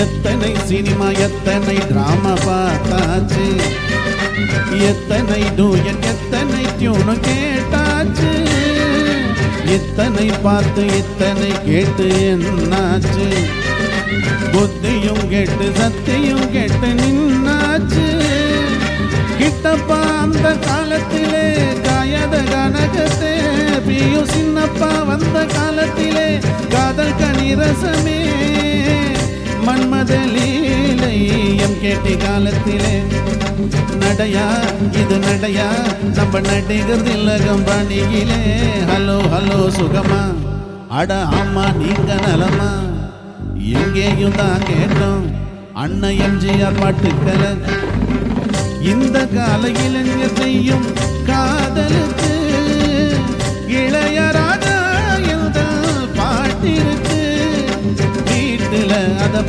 எத்தனை சினிமா எத்தனை டிராமா பார்த்தாச்சு, எத்தனை டூயட் எத்தனை டியூனு கேட்டாச்சு, இத்தனை பார்த்து இத்தனை கேட்டு என்னாச்சு, புத்தியும் கேட்டு சத்தியும் கேட்டு நின்னாச்சு. கிட்டப்பா அந்த காலத்திலே காயத கனகத்தே, பியு சின்னப்பா வந்த காலத்திலே காதல் கனிரசமே, மன்மத லீலை எம் கேட்டி காலத்திலே. நடையா இது நடையா நம்ம நடிகர் திலகம் பாணியிலே. ஹலோ ஹலோ சுகமா, அட ஆமா நீங்க நலமா, எங்கேயும் தான் கேட்டோம் அண்ணன் எம்ஜிஆர் பாட்டுக்களை. இந்த கால இளைஞர் செய்யும் காதலுக்கு இளையராஜா என்ற பாட்டிருக்கு, வீட்டுல அத